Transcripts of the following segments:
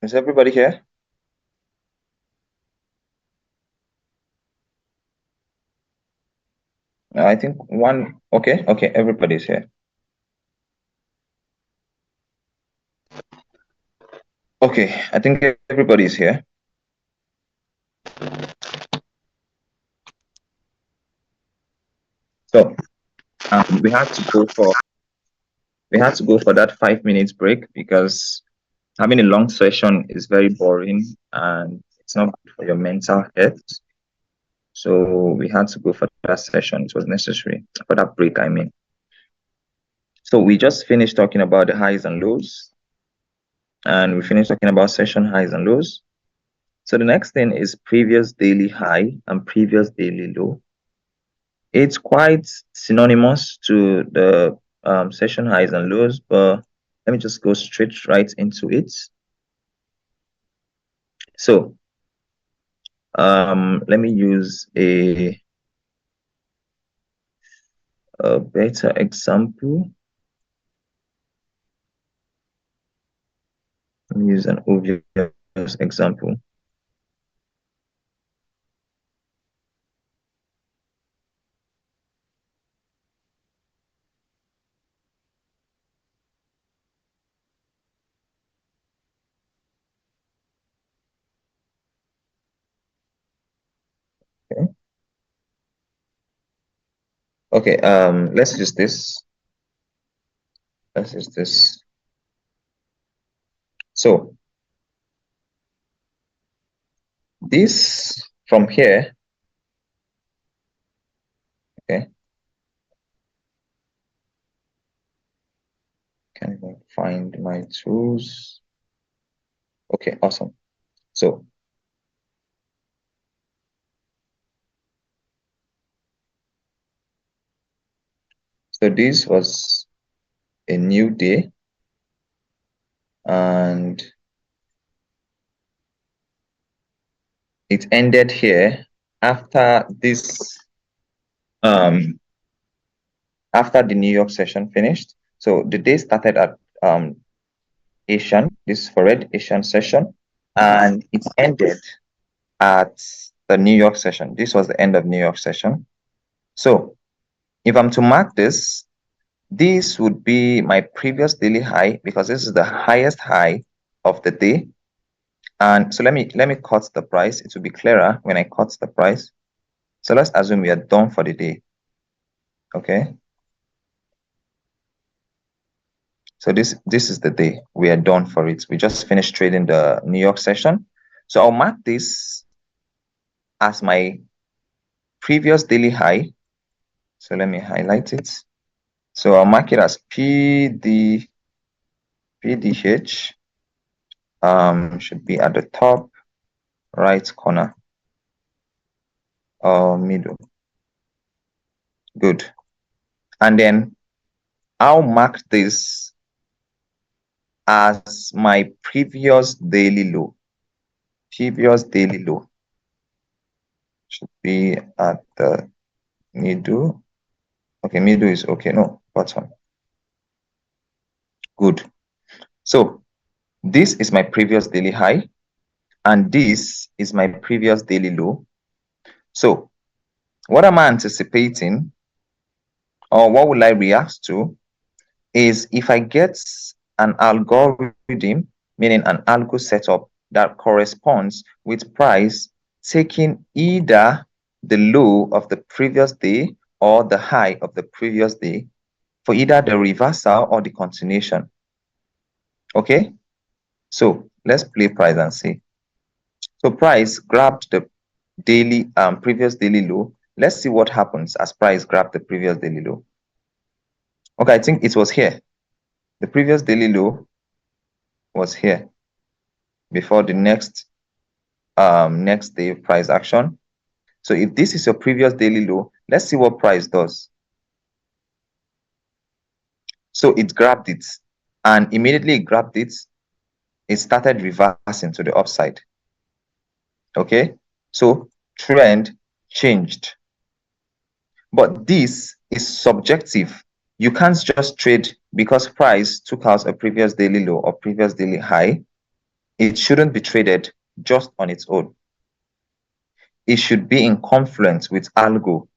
Is everybody here? I think one. Okay, okay, everybody's here. Okay, I think everybody's here. So we had to go for that 5 minutes break because having a long session is very boring and it's not good for your mental health. So we had to go for that session. It was necessary for that break, I mean. So we just finished talking about the highs and lows, and we finished talking about session highs and lows. So the next thing is previous daily high and previous daily low. It's quite synonymous to the session highs and lows, but let me just go straight right into it. So let me use a better example. Let me use an obvious example. Okay. Okay, let's use this. Let's use this. So this from here, okay, can even find my tools. Okay, awesome. So this was a new day, and it ended here after this after the New York session finished. So the day started at Asian, this for red Asian session, and it ended at the New York session. This was the end of New York session. So if I'm to mark this would be my previous daily high because this is the highest high of the day. And so let me cut the price. It will be clearer when I cut the price. So let's assume we are done for the day. Okay. So this is the day we are done for it. We just finished trading the New York session. So I'll mark this as my previous daily high. So let me highlight it. So I'll mark it as PDH. Should be at the top right corner or middle. Good. And then I'll mark this as my previous daily low. Previous daily low should be at the middle. Okay, middle is okay. No, bottom. Good. So this is my previous daily high, and this is my previous daily low. So what am I anticipating, or what will I react to, is if I get an algorithm, meaning an algo setup that corresponds with price taking either the low of the previous day or the high of the previous day for either the reversal or the continuation. Okay, so let's play price and see. So price grabbed the daily previous daily low. Let's see what happens as price grabbed the previous daily low. Okay, I think it was here. The previous daily low was here before the next day price action. So if this is your previous daily low, let's see what price does. So it grabbed it, and immediately it grabbed it, it started reversing to the upside. Okay, so trend changed, but this is subjective. You can't just trade because price took out a previous daily low or previous daily high. it shouldn't be traded just on its own. It should be in confluence with algo.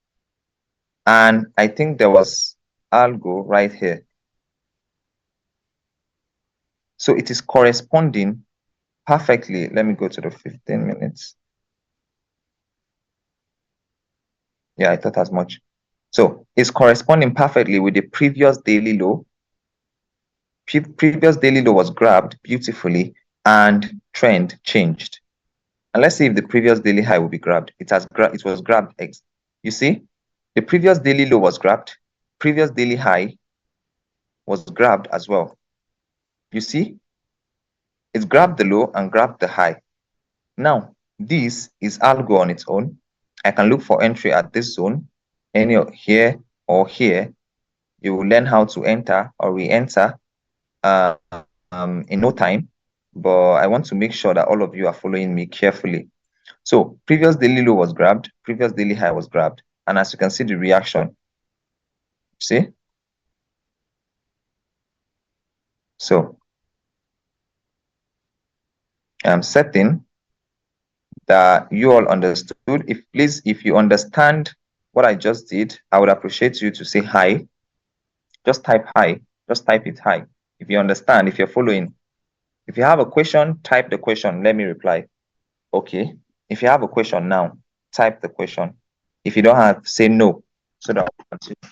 And I think there was algo right here. So it is corresponding perfectly. Let me go to the 15 minutes. Yeah, I thought as much. So it's corresponding perfectly with the previous daily low. Previous daily low was grabbed beautifully and trend changed. And let's see if the previous daily high will be grabbed. It was grabbed. You see, the previous daily low was grabbed. Previous daily high was grabbed as well. You see, it grabbed the low and grabbed the high. Now, this is algo on its own. I can look for entry at this zone, any here or here. You will learn how to enter or re-enter in no time. But I want to make sure that all of you are following me carefully. So previous daily low was grabbed, previous daily high was grabbed. And as you can see the reaction, see? So I'm certain that you all understood. If you understand what I just did, I would appreciate you to say hi. Just type hi, just type it hi. If you understand, if you're following. If you have a question, type the question, let me reply. Okay. If you have a question now, type the question. If you don't have, say no, so that we'll continue. If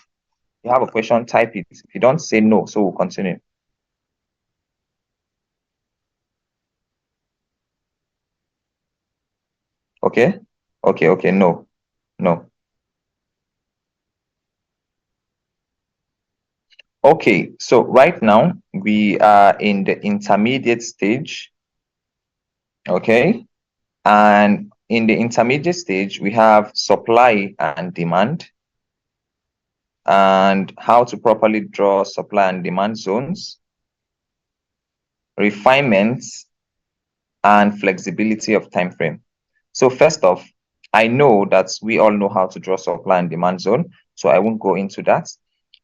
you have a question, type it. If you don't, say no, so we'll continue. Okay? Okay, no. Okay, so right now we are in the intermediate stage. Okay, and in the intermediate stage, we have supply and demand, and how to properly draw supply and demand zones, refinements, and flexibility of time frame. So first off, I know that we all know how to draw supply and demand zone, so I won't go into that.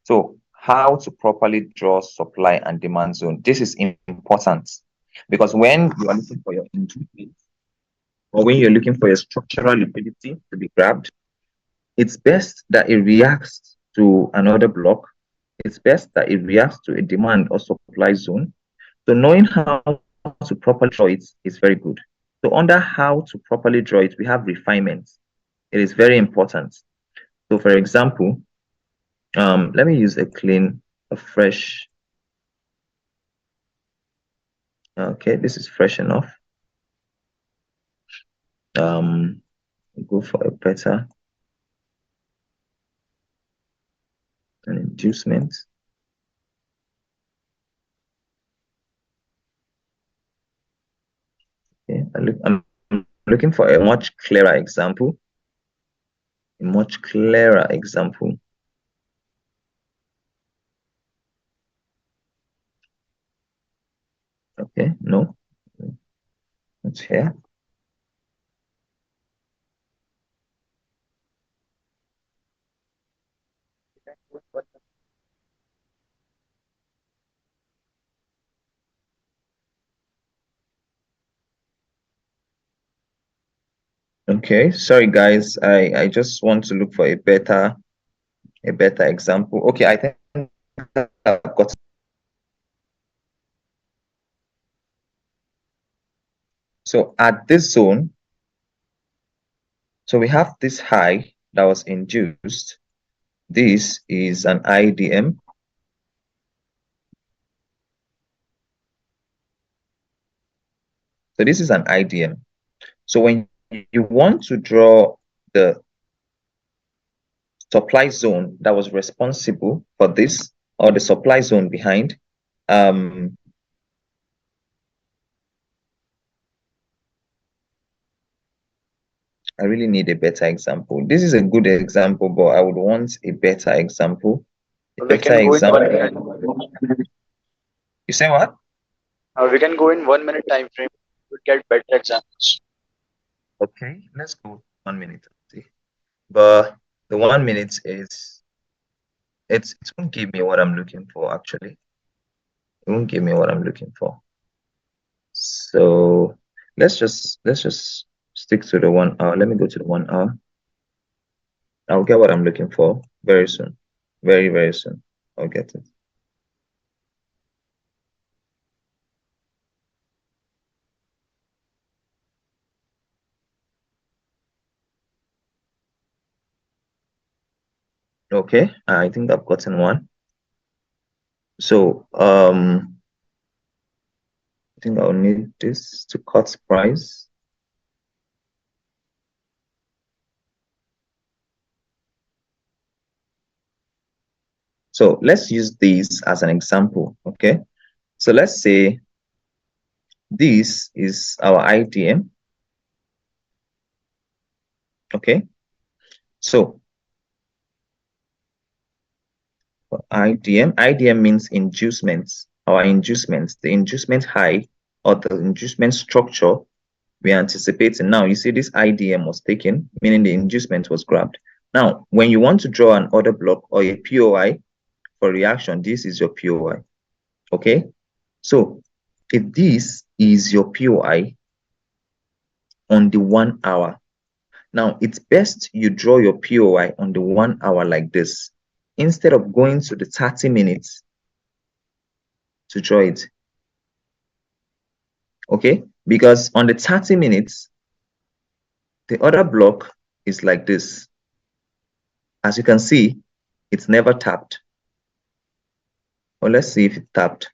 So how to properly draw supply and demand zone. This is important because when you are looking for your entry or when you're looking for your structural liquidity to be grabbed, it's best that it reacts to another block. It's best that it reacts to a demand or supply zone. So knowing how to properly draw it is very good. So under how to properly draw it, we have refinements. It is very important. So for example, let me use a fresh. Okay, this is fresh enough. Go for a better an inducement. Okay, I'm looking for a much clearer example. A much clearer example. Okay, no, it's here. Okay, sorry guys, I just want to look for a better example. Okay, I think I've got. So at this zone, so we have this high that was induced. This is an IDM. So this is an IDM. So when you want to draw the supply zone that was responsible for this, or the supply zone behind, I really need a better example. This is a good example, but I would want a better example. We can go in 1 minute. You say what? We can go in 1 minute time frame to get better examples. Okay, let's go 1 minute. See. But the 1 minute is it won't give me what I'm looking for actually. It won't give me what I'm looking for. So let's just stick to the 1 hour. Let me go to the 1 hour. I'll get what I'm looking for very soon. Very, very soon. I'll get it. Okay, I think I've gotten one. So I think I'll need this to cut price. So let's use this as an example. Okay, so let's say this is our IDM. Okay, so IDM means inducements. Our inducements, the inducement high or the inducement structure we're anticipating. Now, you see this IDM was taken, meaning the inducement was grabbed. Now, when you want to draw an order block or a POI for reaction, this is your POI. Okay, so if this is your POI on the 1 hour, now it's best you draw your POI on the 1 hour like this instead of going to the 30 minutes to draw it. Okay, because on the 30 minutes, the order block is like this. As you can see, it's never tapped. Well, let's see if it tapped.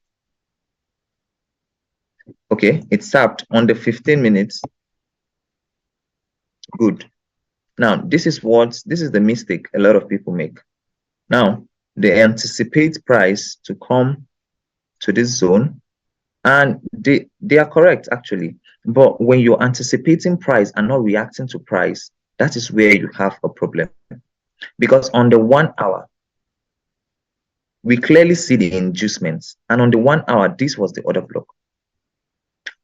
Okay, it's tapped on the 15 minutes. Good. Now, this is the mistake a lot of people make. Now, they anticipate price to come to this zone, and they are correct actually. But when you're anticipating price and not reacting to price, that is where you have a problem. Because on the 1 hour, we clearly see the inducements, and on the 1 hour, this was the order block.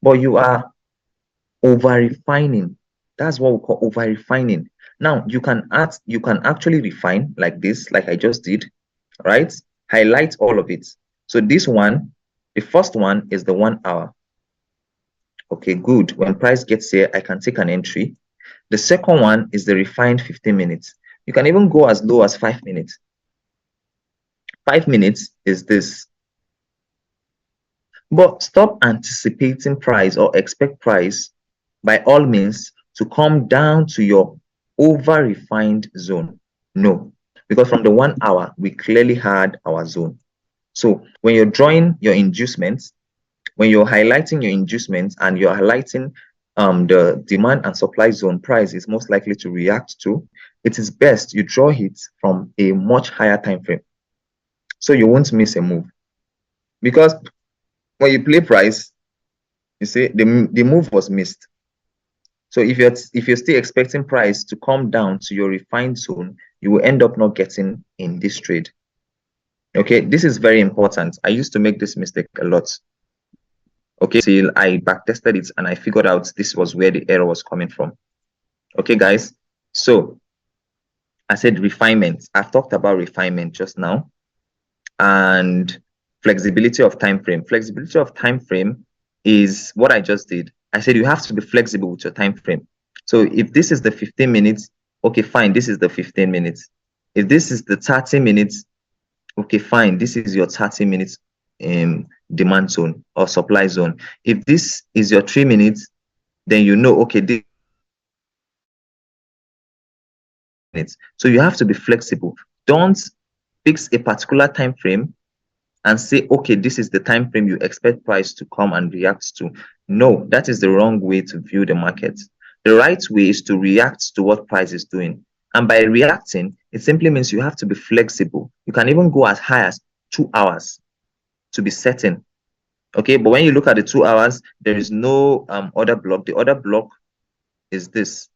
But you are over refining. That's what we call over refining. Now you can actually refine like this, like I just did, right? Highlight all of it. So this one, the first one is the 1 hour. Okay, good. When price gets here, I can take an entry. The second one is the refined 15 minutes. You can even go as low as 5 minutes. 5 minutes is this. But stop anticipating price or expect price by all means to come down to your over refined zone. No, because from the 1 hour, we clearly had our zone. So when you're drawing your inducements, when you're highlighting your inducements and you're highlighting the demand and supply zone price is most likely to react to, it is best you draw it from a much higher time frame so you won't miss a move. Because when you play price, you see the move was missed. So if you're still expecting price to come down to your refined zone, you will end up not getting in this trade. Okay, this is very important. I used to make this mistake a lot. Okay, till I backtested it and I figured out this was where the error was coming from. Okay, guys. So I said refinement. I've talked about refinement just now, and flexibility of time frame. Flexibility of time frame is what I just did. I said you have to be flexible with your time frame. So if this is the 15 minutes, okay, fine, this is the 15 minutes. If this is the 30 minutes, okay, fine, this is your 30 minutes demand zone or supply zone. If this is your 3 minutes, then you know, okay, this minutes. So you have to be flexible. Don't fix a particular time frame and say, okay, this is the time frame you expect price to come and react to. No, that is the wrong way to view the market. The right way is to react to what price is doing. And by reacting, it simply means you have to be flexible. You can even go as high as 2 hours to be certain. Okay, but when you look at the 2 hours, there is no order block. The order block is this.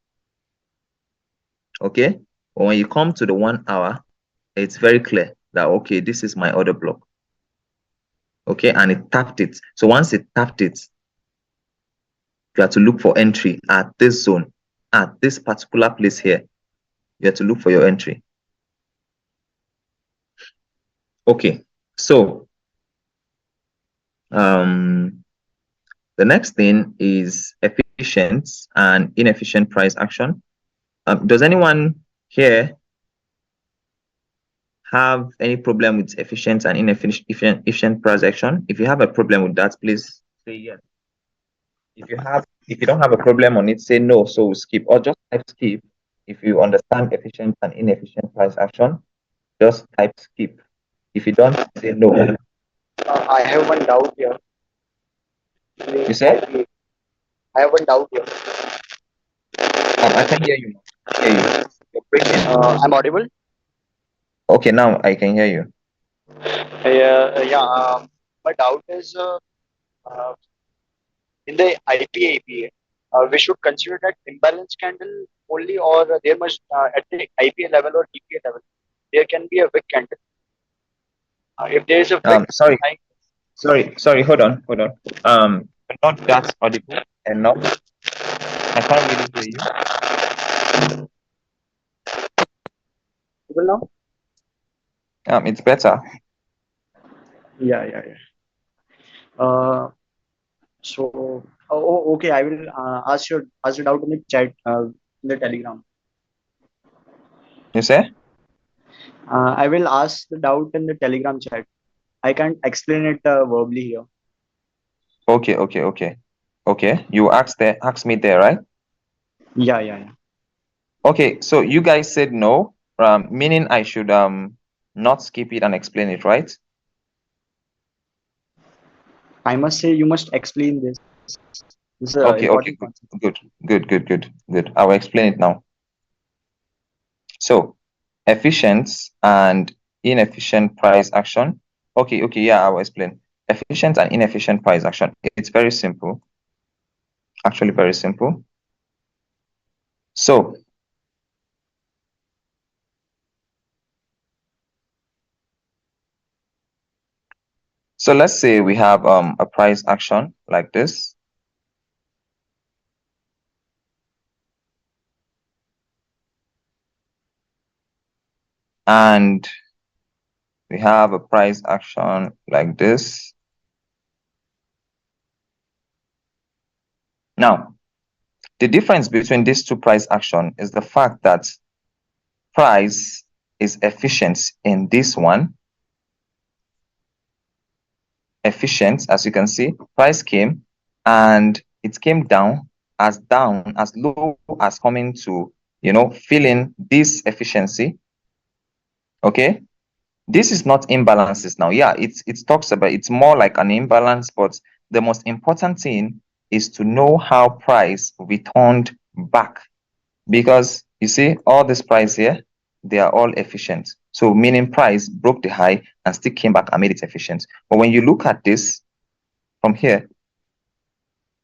Okay, but when you come to the 1 hour, it's very clear that, okay, this is my order block. Okay, and it tapped it. So once it tapped it, you have to look for entry at this zone, at this particular place here. You have to look for your entry. Okay, so The next thing is efficient and inefficient price action. Does anyone here have any problem with efficient and inefficient price action? If you have a problem with that, please say yes. If you don't have a problem on it, say no, so we'll skip, or just type skip. If you understand efficient and inefficient price action, just type skip. If you don't, say no. I have one doubt here. You said? I have one doubt here. I can hear you. I can hear you. You're breaking. I'm audible. Okay, now I can hear you. Yeah. My doubt is uh, in the IPA APA, we should consider that imbalance candle only, or there must at the IPA level or EPA level, there can be a wick candle. If there is a wick, Sorry, I, hold on. You're not that audible enough. I can't really hear will now. you. It's better. Yeah. So, okay. I will ask your doubt in the chat, in the Telegram. You say? I will ask the doubt in the Telegram chat. I can't explain it verbally here. Okay. You asked me there, right? Yeah. Okay, so you guys said no, meaning I should not skip it and explain it, right? I must say you must explain this. This is an Okay, important concept. good. I will explain it now. So, efficient and inefficient price action. Okay, yeah, I will explain. Efficient and inefficient price action. It's very simple. Actually, very simple. So, let's say we have a price action like this. And we have a price action like this. Now, the difference between these two price action is the fact that price is efficient in this one. Efficient, as you can see, price came and it came down as low as coming to, filling this efficiency. Okay, this is not imbalances now. Yeah, it talks about, it's more like an imbalance, but the most important thing is to know how price returned back, because you see all this price here, they are all efficient. So meaning price broke the high and still came back and made it efficient. But when you look at this from here,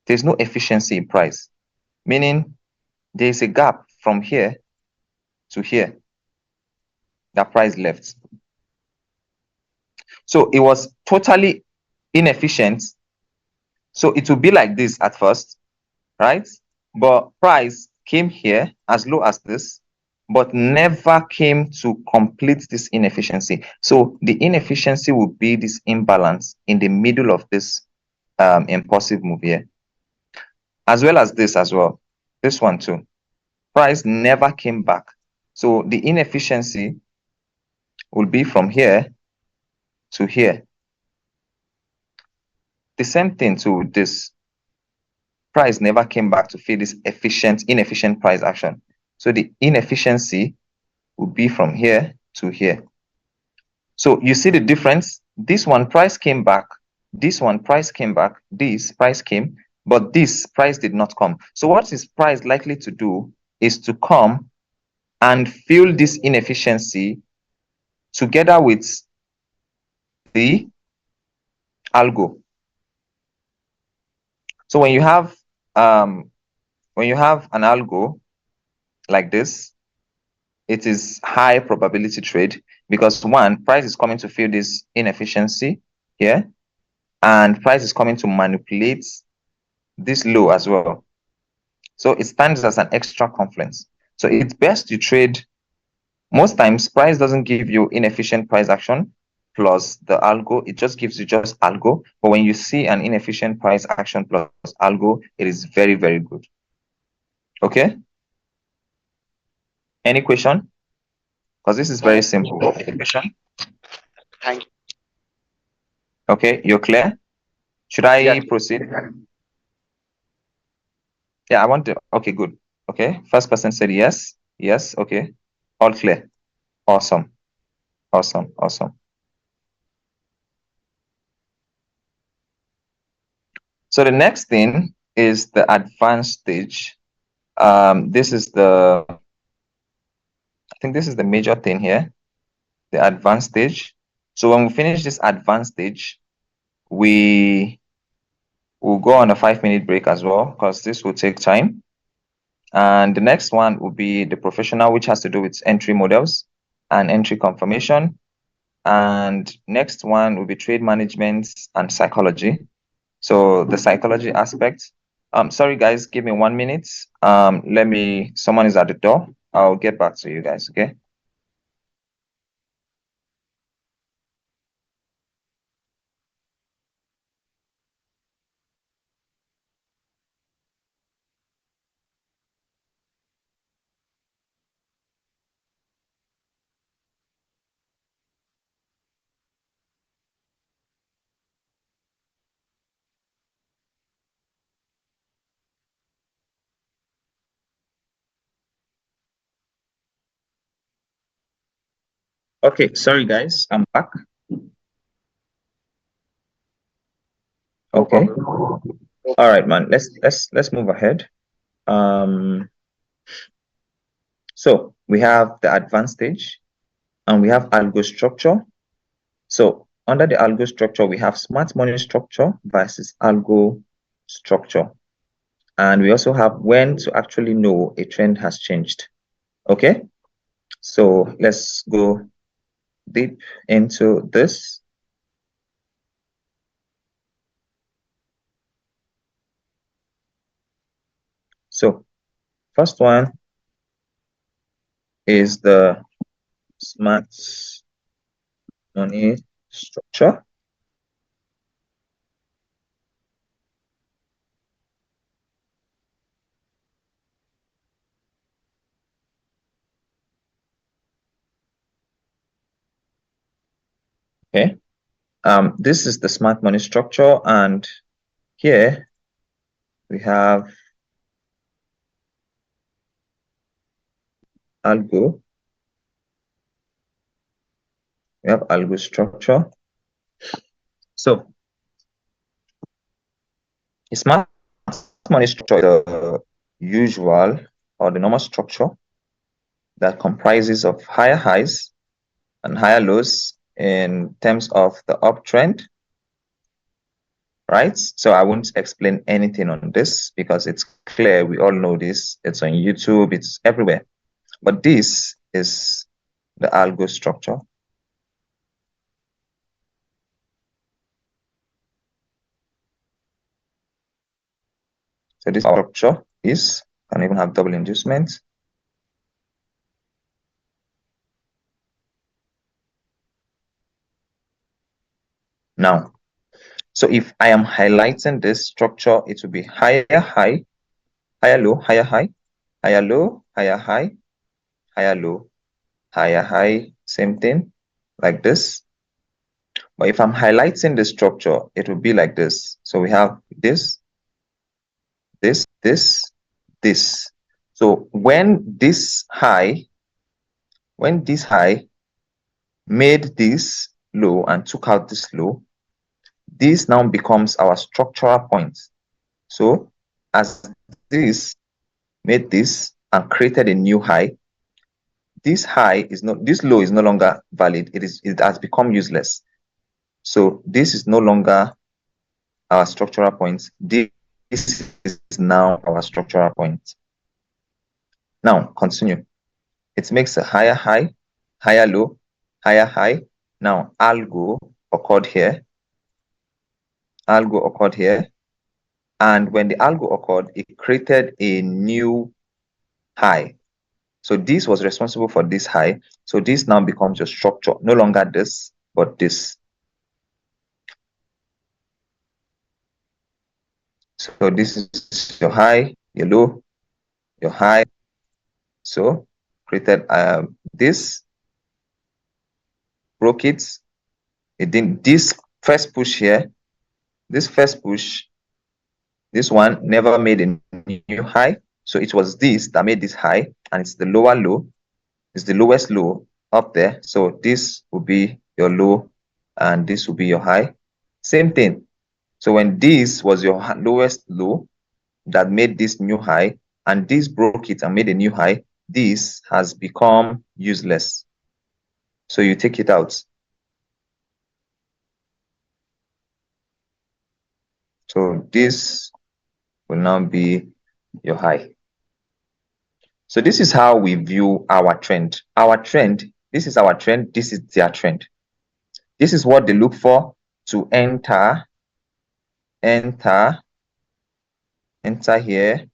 there's no efficiency in price, meaning there's a gap from here to here that price left. So it was totally inefficient. So it will be like this at first, right? But price came here as low as this, but never came to complete this inefficiency. So the inefficiency will be this imbalance in the middle of this impulsive move here, as well as this as well. This one too. Price never came back. So the inefficiency will be from here to here. The same thing to this. Price never came back to fill this inefficient price action. So the inefficiency will be from here to here. So you see the difference. This one price came back. This one price came back. This price came, but this price did not come. So what is price likely to do is to come and fill this inefficiency together with the algo. So when you have an algo like this, it is high probability trade, because one, price is coming to fill this inefficiency here, and price is coming to manipulate this low as well. So it stands as an extra confluence. So it's best to trade. Most times price doesn't give you inefficient price action. plus the algo, it just gives you just algo. But when you see an inefficient price action plus algo, it is very, very good. Okay. Any question? Because this is very simple. Any question? Thank you. Okay, you're clear? Should I Yes. proceed? Yeah, I want to. Okay, good. Okay, first person said yes. Yes. Okay, all clear. Awesome. Awesome. Awesome. So the next thing is the advanced stage. This is the, I think this is the major thing here, the advanced stage. So when we finish this advanced stage, we will go on a 5-minute break as well, because this will take time. And the next one will be the professional, which has to do with entry models and entry confirmation. And next one will be trade management and psychology. So the psychology aspect. Sorry guys, give me 1 minute. Someone is at the door. I'll get back to you guys, okay? Okay, sorry guys, I'm back. No Okay. problem. No All right, man. Let's move ahead. So we have the advanced stage and we have algo structure. So under the algo structure, we have smart money structure versus algo structure. And we also have when to actually know a trend has changed. Okay. So let's go deep into this. So first one is the smart money structure. Okay. This is the smart money structure, and here we have algo. We have algo structure. So a smart money structure is the usual or the normal structure that comprises of higher highs and higher lows in terms of the uptrend, right? So I won't explain anything on this because it's clear. We all know this. It's on YouTube. It's everywhere. But this is the algo structure. So this structure is, can even have double inducement. Now, so if I am highlighting this structure, it will be higher high, higher low, higher high, higher low, higher high, higher low, higher high, same thing, like this. But if I'm highlighting the structure, it will be like this. So we have this, this, this. So when this high made this low and took out this low, this now becomes our structural point. So as this made this and created a new high, this low is no longer valid. It has become useless. So this is no longer our structural point. This is now our structural point. Now continue. It makes a higher high, higher low, higher high. Now algo occurred here. Algo occurred here. And when the algo occurred, it created a new high. So this was responsible for this high. So this now becomes your structure, no longer this. but this. So this is your high, your low, your high. So created this, broke it. It didn't. This first push here, this first push, this one never made a new high. So it was this that made this high, and it's the lower low. It's the lowest low up there. So this will be your low, and this will be your high. Same thing. So when this was your lowest low that made this new high, and this broke it and made a new high, this has become useless. So you take it out. So this will now be your high. So this is how we view our trend. Our trend, this is our trend, this is their trend. This is what they look for to enter here, enter here,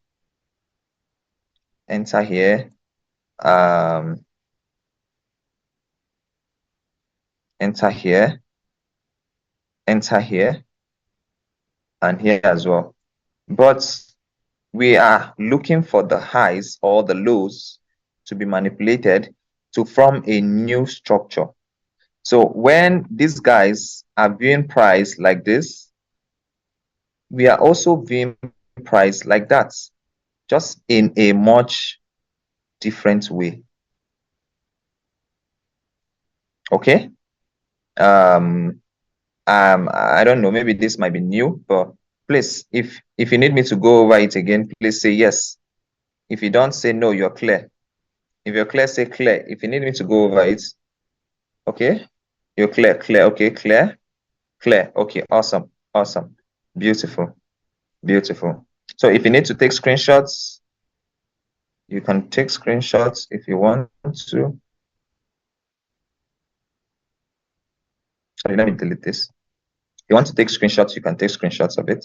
enter here, enter here, and here as well. But we are looking for the highs or the lows to be manipulated to form a new structure. So when these guys are viewing price like this, we are also viewing price like that, just in a much different way. Okay. I don't know, maybe this might be new, but please, if you need me to go over it again, please say yes. If you don't, say no, you're clear. If you're clear, say clear. If you need me to go over it, okay, you're clear. Okay, clear. Okay, awesome. Beautiful. So if you need to take screenshots, you can take screenshots if you want to. Sorry, let me delete this. If you want to take screenshots, you can take screenshots of it.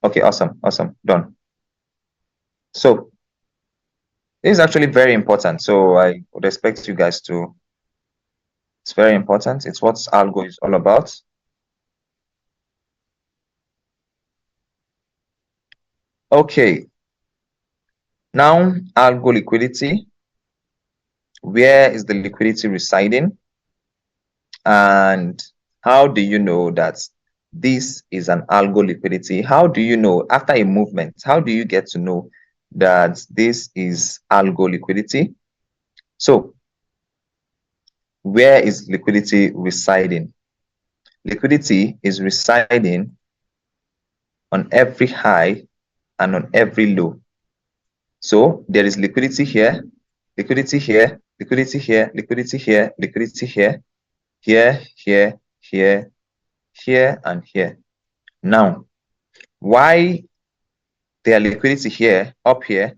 Okay, awesome, done. So this is actually very important. So I would expect you guys to, it's very important. It's what algo is all about. Okay. Now, algo liquidity. Where is the liquidity residing? And how do you know that this is an algo liquidity? How do you know after a movement? How do you get to know that this is algo liquidity? So, where is liquidity residing? Liquidity is residing on every high and on every low. So there is liquidity here, liquidity here, liquidity here, liquidity here, liquidity here, here, and here. Now, why there are liquidity here, up here?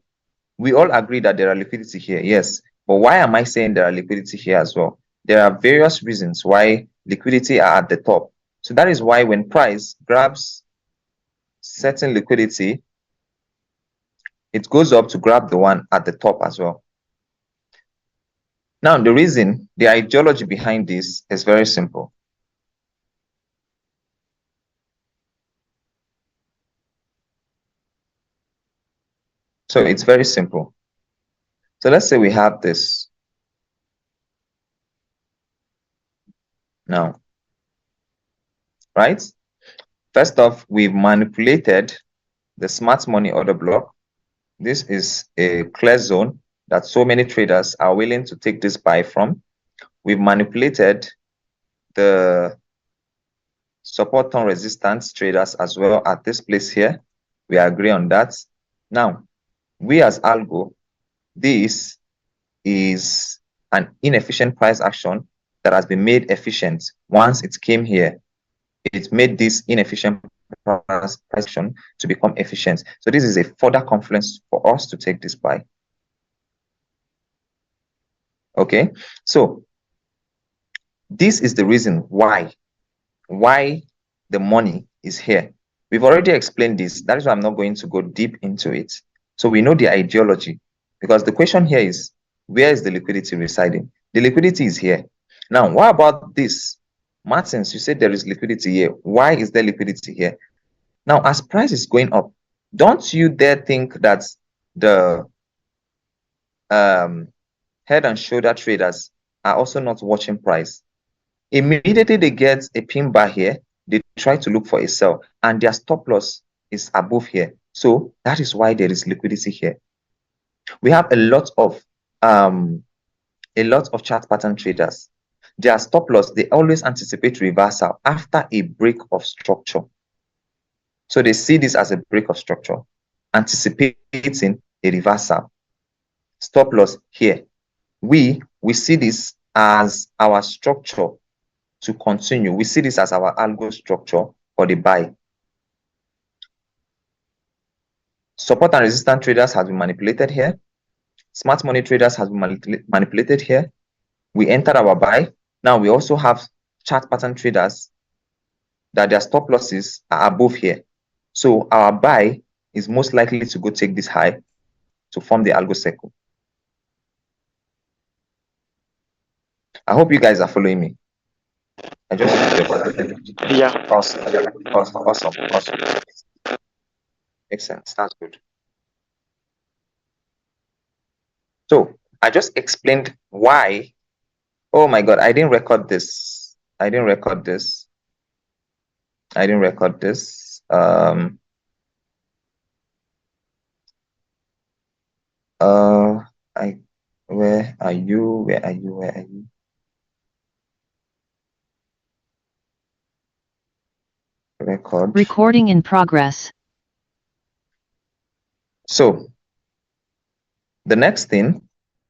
We all agree that there are liquidity here, yes. But why am I saying there are liquidity here as well? There are various reasons why liquidity are at the top. So that is why when price grabs certain liquidity, it goes up to grab the one at the top as well. Now, the reason, the ideology behind this is very simple. So it's very simple. So let's say we have this. Now, right? First off, we've manipulated the smart money order block. This is a clear zone that so many traders are willing to take this buy from. We've manipulated the support on resistance traders as well at this place here. We agree on that. Now, we as algo, this is an inefficient price action that has been made efficient once it came here. It made this inefficient price action to become efficient. So this is a further confluence for us to take this buy. Okay, so this is the reason why the money is here. We've already explained this. That is why I'm not going to go deep into it. So we know the ideology, because the question here is, where is the liquidity residing? The liquidity is here. Now, what about this? Martins, you said there is liquidity here. Why is there liquidity here? Now, as price is going up, don't you dare think that the head and shoulder traders are also not watching price. Immediately they get a pin bar here, they try to look for a sell, and their stop loss is above here. So that is why there is liquidity here. We have a lot of chart pattern traders. Their stop loss, they always anticipate reversal after a break of structure. So they see this as a break of structure, anticipating a reversal. Stop loss here. We see this as our structure to continue. We see this as our algo structure for the buy. Support and resistance traders has been manipulated here. Smart money traders has been manipulated here. We entered our buy. Now we also have chart pattern traders that their stop losses are above here. So our buy is most likely to go take this high to form the algo circle. I hope you guys are following me. I just Yeah. awesome. Makes sense. That's good. So I just explained why. Oh my God, I didn't record this. I didn't record this. Where are you? Record. Recording in progress. So the next thing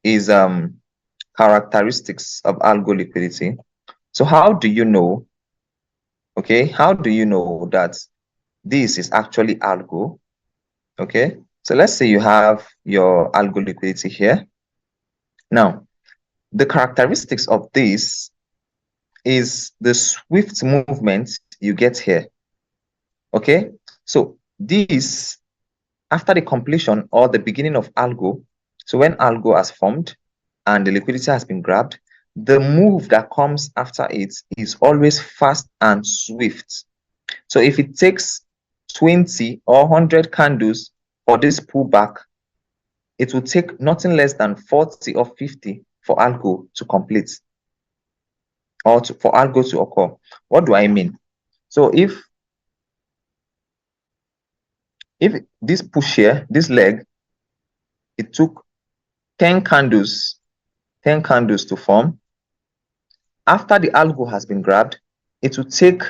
is characteristics of algo liquidity. So how do you know? Okay, how do you know that this is actually algo? Okay, so let's say you have your algo liquidity here. Now, the characteristics of this is the swift movement you get here. Okay, so this, after the completion or the beginning of algo, so when algo has formed and the liquidity has been grabbed, the move that comes after it is always fast and swift. So if it takes 20 or 100 candles for this pullback, it will take nothing less than 40 or 50 for algo to complete, or for algo to occur. What do I mean? So if this push here, this leg, it took 10 candles to form, after the algo has been grabbed, it will take,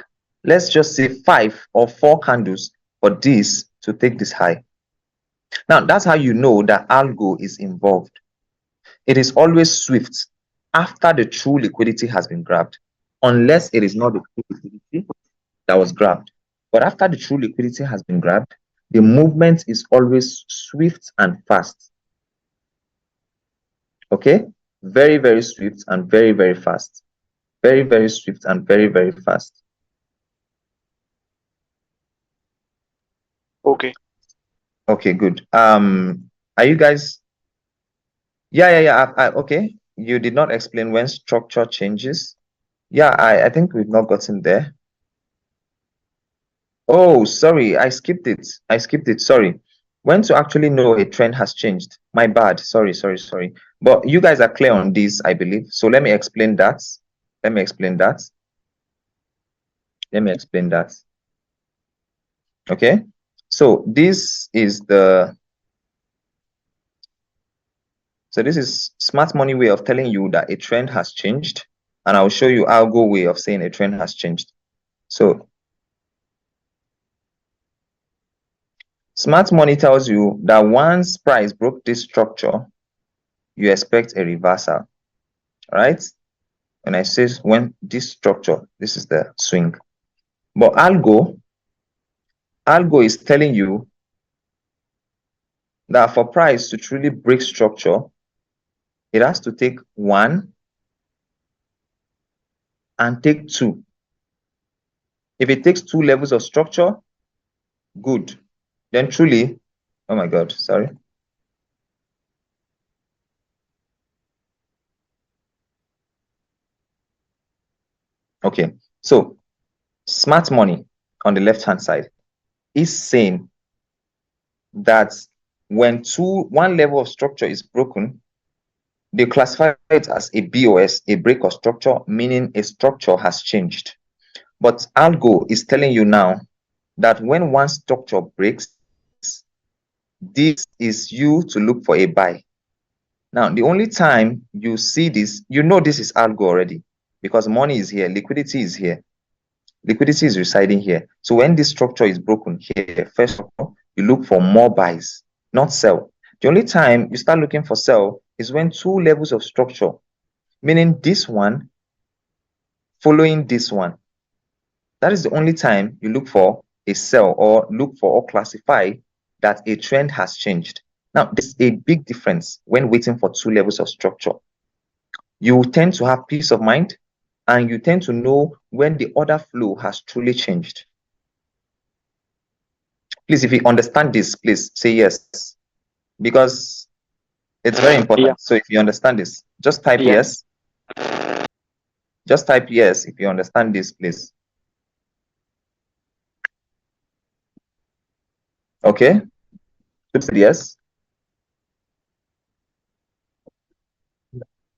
let's just say 5 or 4 candles for this to take this high. Now that's how you know that algo is involved. It is always swift after the true liquidity has been grabbed, unless it is not the true liquidity that was grabbed. But after the true liquidity has been grabbed, the movement is always swift and fast. Okay, very, very swift and very, very fast. Very, very swift and very, very fast. Okay. Okay, good. Are you guys? Yeah. Okay, you did not explain when structure changes. Yeah, I think we've not gotten there. Oh, sorry, I skipped it. Sorry. When to actually know a trend has changed? My bad. Sorry. But you guys are clear on this, I believe. So let me explain that. Okay. So this is smart money way of telling you that a trend has changed, and I'll show you algo way of saying a trend has changed. So smart money tells you that once price broke this structure, you expect a reversal, right? When I say when this structure, this is the swing. But algo is telling you that for price to truly break structure, it has to take 1 and take 2. If it takes 2 levels of structure, good. Then truly, oh my God, sorry. Okay, so smart money on the left-hand side is saying that when one level of structure is broken, they classify it as a BOS, a break of structure, meaning a structure has changed. But Algo is telling you now that when one structure breaks, this is you to look for a buy. Now, the only time you see this, you know this is Algo already, because money is here, liquidity is here. Liquidity is residing here. So when this structure is broken here, first of all, you look for more buys, not sell. The only time you start looking for sell is when two levels of structure, meaning this one following this one. That is the only time you look for a sell or look for or classify that a trend has changed. Now, there's a big difference when waiting for two levels of structure. You tend to have peace of mind and you tend to know when the order flow has truly changed. Please, if you understand this, please say yes, because it's very important. Yeah. So if you understand this, just type Yeah. yes. Just type yes if you understand this, please. Okay, yes.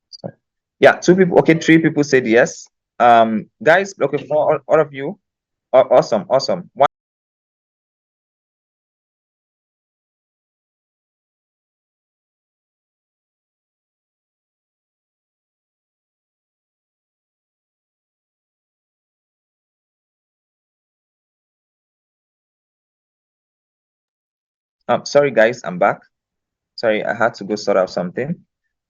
Sorry. Yeah, two people. Okay, three people said yes. Guys, okay, for all of you, awesome. Sorry guys, I'm back. Sorry, I had to go sort out something.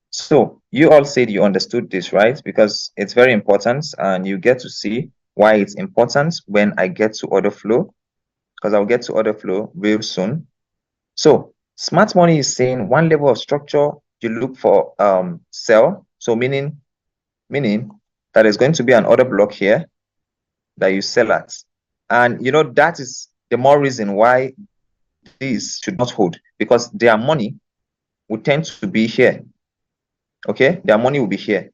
So you all said you understood this, right? Because it's very important and you get to see why it's important when I get to order flow, because I'll get to order flow real soon. So smart money is saying one level of structure, you look for sell. So meaning that is going to be an order block here that you sell at. And you know, that is the more reason why these should not hold, because their money will tend to be here. Okay, their money will be here.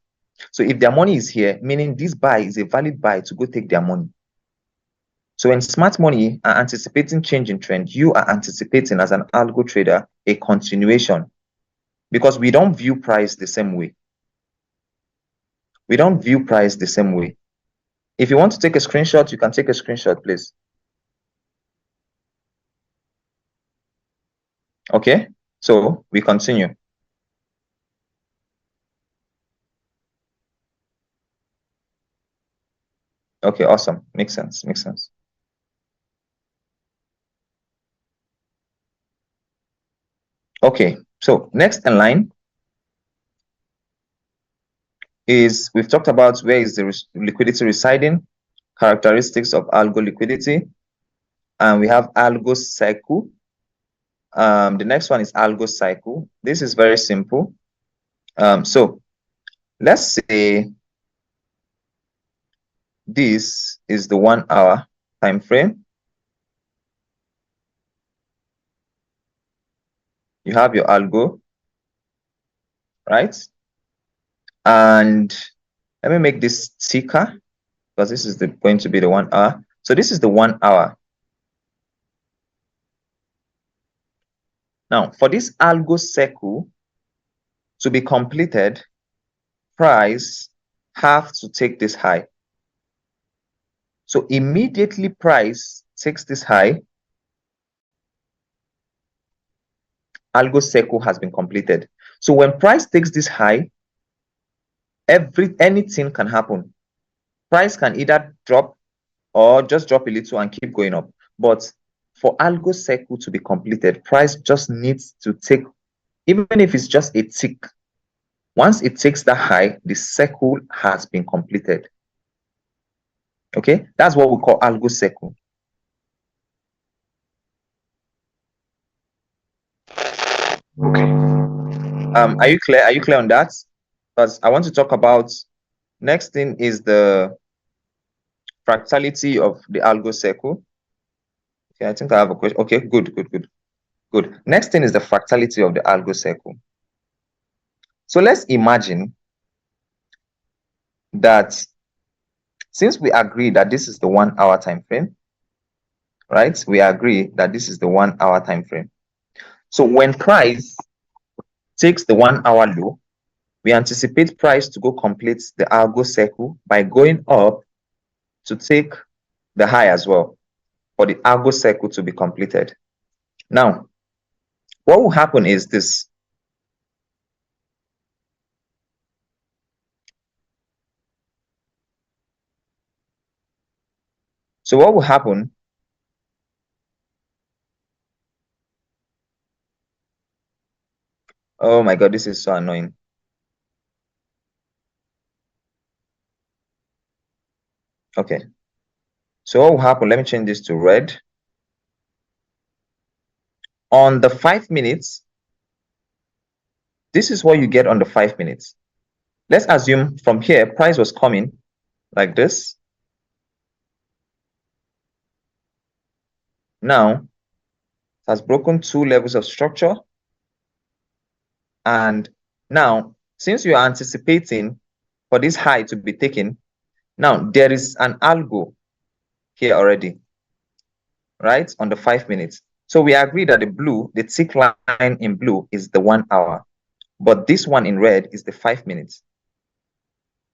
So if their money is here, meaning this buy is a valid buy to go take their money. So when smart money are anticipating change in trend, you are anticipating as an algo trader a continuation, because we don't view price the same way. We don't view price the same way. If you want to take a screenshot, you can take a screenshot, please. Okay, so we continue. Okay, awesome. Makes sense. Okay, so next in line is, we've talked about where is the liquidity residing, characteristics of algo liquidity, and we have algo cycle. The next one is algo cycle. This is very simple. So let's say this is the 1 hour time frame. You have your algo, right? And let me make this thicker, because this is going to be the 1 hour. So this is the 1 hour. Now, for this algo cycle to be completed, price have to take this high. So immediately price takes this high, algo cycle has been completed. So when price takes this high, anything can happen. Price can either drop or just drop a little and keep going up. But for algo cycle to be completed, price just needs to take, even if it's just a tick, once it takes that high, the cycle has been completed. Okay, that's what we call algo cycle. Okay. Are you clear? Are you clear on that? Because I want to talk about, next thing is the fractality of the algo cycle. Okay, I think I have a question. Okay, good. Next thing is the fractality of the algo cycle. So let's imagine that since we agree that this is the 1 hour time frame, right? We agree that this is the 1 hour time frame. So when price takes the 1 hour low, we anticipate price to go complete the algo circle by going up to take the high as well, for the algo circle to be completed. Now, what will happen is this. So what will happen? Oh my God, this is so annoying. Okay. So what will happen? Let me change this to red. On the 5 minutes, this is what you get on the 5 minutes. Let's assume from here, price was coming like this. Now, it has broken 2 levels of structure. And now, since you are anticipating for this high to be taken, now there is an algo here already, right, on the 5 minutes. So we agree that the blue, the thick line in blue is the 1 hour, but this one in red is the 5 minutes.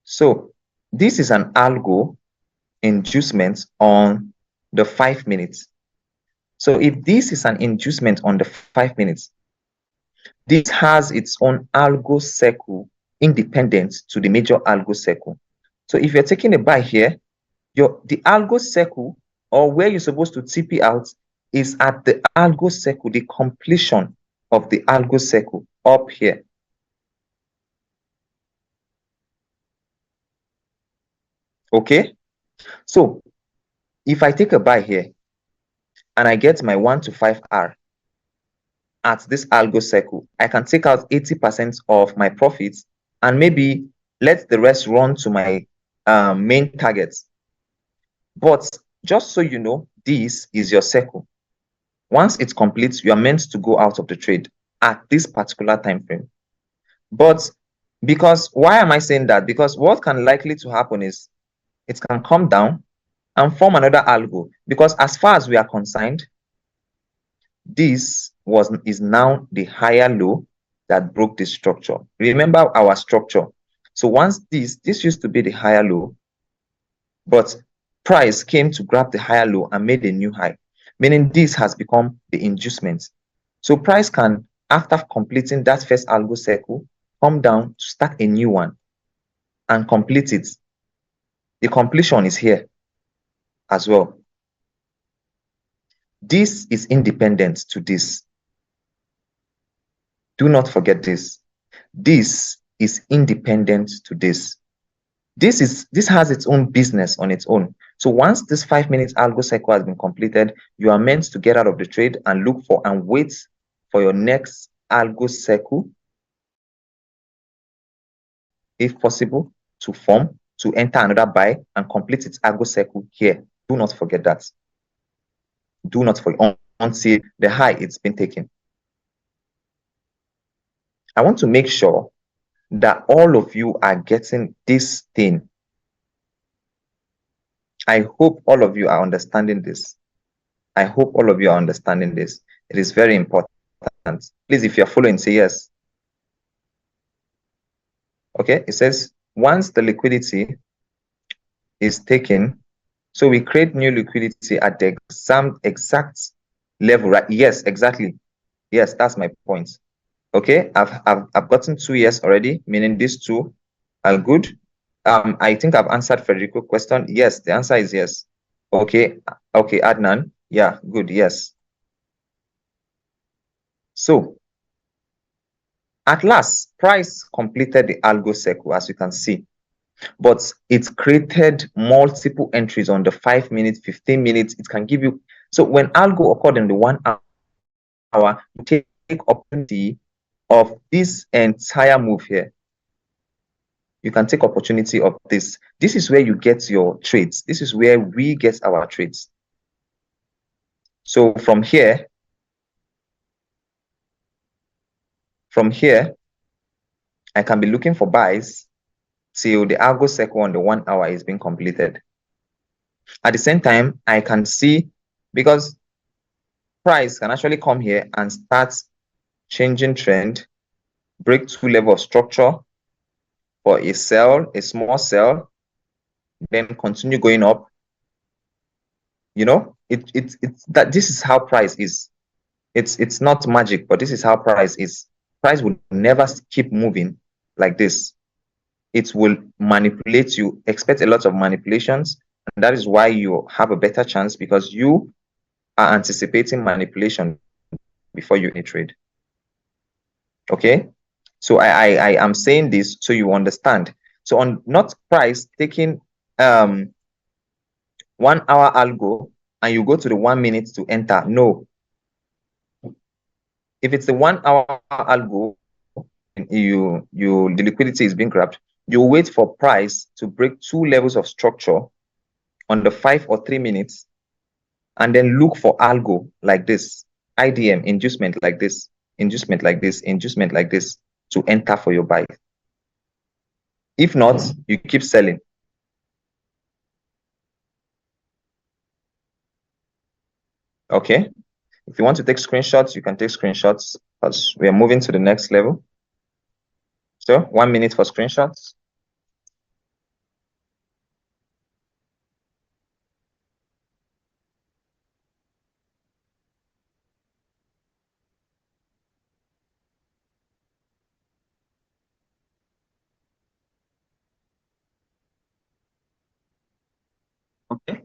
So this is an algo inducement on the 5 minutes. So if this is an inducement on the 5 minutes, this has its own algo circle independent to the major algo circle. So if you're taking a buy here, the algo circle, or where you're supposed to TP out, is at the algo circle, the completion of the algo circle up here. Okay, so if I take a buy here and I get my 1 to 5R at this algo circle, I can take out 80% of my profits and maybe let the rest run to my main targets. But just so you know, this is your circle. Once it's complete, you are meant to go out of the trade at this particular time frame. But because, why am I saying that? Because what can likely to happen is it can come down and form another algo. Because as far as we are concerned, this is now the higher low that broke this structure. Remember our structure. So once this used to be the higher low, but price came to grab the higher low and made a new high, meaning this has become the inducement. So price can, after completing that first algo circle, come down to start a new one and complete it. The completion is here as well. This is independent to this. Do not forget this. This is independent to this. This has its own business on its own. So once this 5 minutes algo cycle has been completed, you are meant to get out of the trade and look for and wait for your next algo cycle, if possible, to form, to enter another buy and complete its algo cycle here. Do not forget that. Do not forget until the high it's been taken. I want to make sure that all of you are getting this thing. I hope all of you are understanding this. I hope all of you are understanding this. It is very important. Please, if you're following, say yes. Okay, it says once the liquidity is taken, so we create new liquidity at the exact level, right? Yes, exactly. Yes, that's my point. Okay, I've gotten 2 yes already, meaning these two are good. I think I've answered Federico's question. Yes, the answer is yes. Okay, Adnan. Yeah, good, yes. So at last, price completed the algo circle, as you can see, but it created multiple entries on the 5 minutes, 15 minutes. It can give you, so when algo occurred in the 1 hour, you take opportunity of this entire move here. You can take opportunity of this. This is where you get your trades. This is where we get our trades. So from here, I can be looking for buys till the algo cycle on the 1 hour is being completed. At the same time, I can see, because price can actually come here and start changing trend, break 2 level of structure for a sell, a small sell, then continue going up. You know, it's that this is how price is. It's not magic, but this is how price is. Price will never keep moving like this. It will manipulate you. Expect a lot of manipulations, and that is why you have a better chance, because you are anticipating manipulation before you trade. Okay, so I am saying this so you understand. So on not price taking 1 hour algo and you go to the 1 minute to enter. No, if it's the 1 hour algo, the liquidity is being grabbed, you wait for price to break 2 levels of structure on the 5 or 3 minutes, and then look for algo like this, IDM inducement like this, inducement like this, inducement like this, to enter for your buy. If not, you keep selling. Okay, if you want to take screenshots, you can take screenshots, because we are moving to the next level. So 1 minute for screenshots. Okay,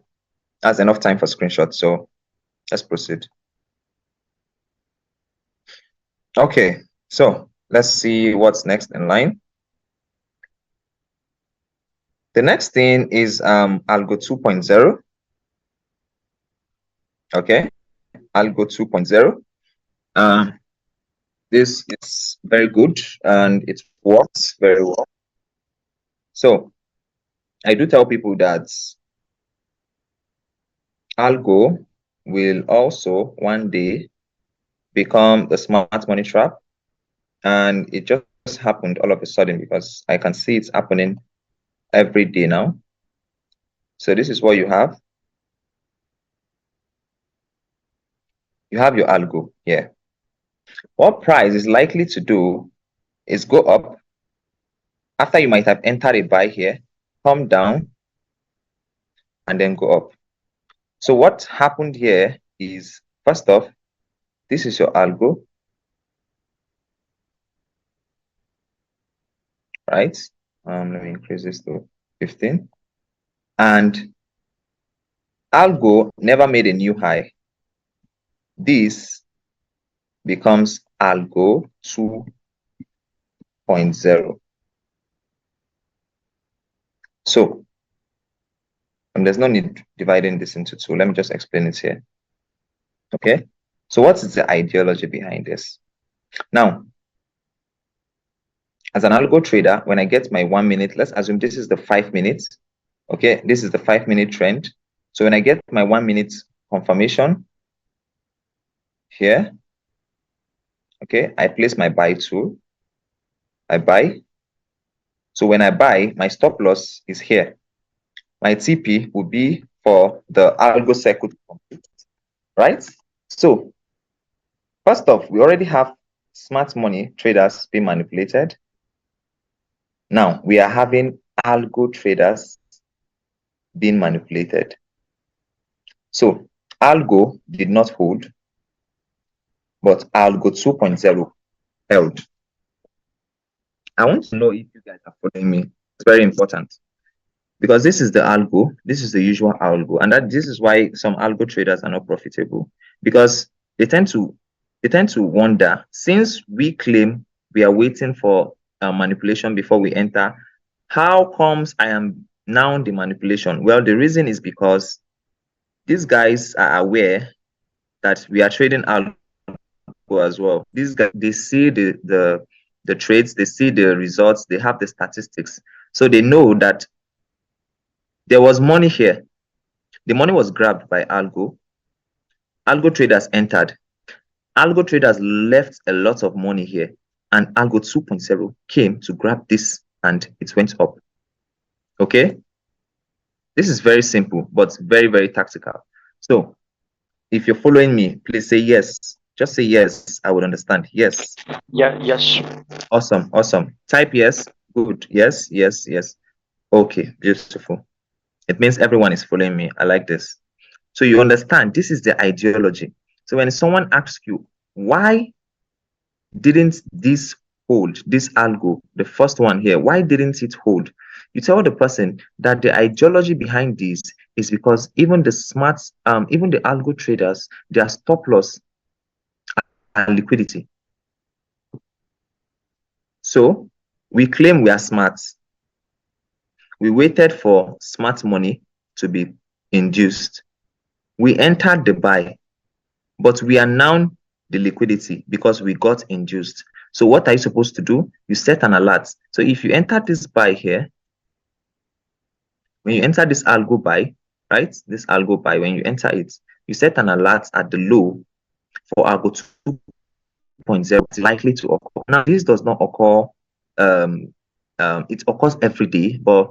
that's enough time for screenshots, so let's proceed. Okay, so let's see what's next in line. The next thing is Algo 2.0. Okay, Algo 2.0. This is very good and it works very well. So I do tell people that Algo will also one day become the smart money trap, and it just happened all of a sudden, because I can see it's happening every day now. So this is what you have. You have your algo here. What price is likely to do is go up after you might have entered a buy here, come down, and then go up. So what happened here is, first off, this is your algo, right? Let me increase this to 15. And algo never made a new high. This becomes algo 2.0. So there's no need dividing this into two. Let me just explain it here. Okay, so what is the ideology behind this? Now, as an algo trader, when I get my 1 minute, let's assume this is the 5 minutes. Okay, this is the 5 minute trend. So when I get my 1 minute confirmation here, okay, I place my buy tool. I buy. So when I buy, my stop loss is here. My TP will be for the algo circle to complete, right? So first off, we already have smart money traders being manipulated. Now we are having algo traders being manipulated. So algo did not hold, but algo 2.0 held. I want to know if you guys are following me. It's very important, because this is the algo, this is the usual algo, and this is why some algo traders are not profitable, because they tend to wonder, since we claim we are waiting for manipulation before we enter, how comes I am now the manipulation? Well, the reason is because these guys are aware that we are trading algo as well. These guys, they see the trades, they see the results, they have the statistics, so they know that there was money here. The money was grabbed by algo. Algo traders entered. Algo traders left a lot of money here, and algo 2.0 came to grab this, and it went up. Okay, This is very simple, but very, very tactical. So if you're following me, please say yes. Just say yes. I would understand. Yes. Yeah, yes. Awesome. Awesome. Type yes. Good. Yes. Yes. Yes. Okay. Beautiful. It means everyone is following me. I like this. So you understand this is the ideology. So when someone asks you, why didn't this hold, this algo, the first one here, why didn't it hold? You tell the person that the ideology behind this is because even the even the algo traders, their stop loss and liquidity. So we claim we are smart. We waited for smart money to be induced. We entered the buy, but we are now the liquidity because we got induced. So what are you supposed to do? You set an alert. So if you enter this buy here, when you enter this algo buy, right? This algo buy, when you enter it, you set an alert at the low for algo 2.0. It's likely to occur. Now, this does not occur, it occurs every day, but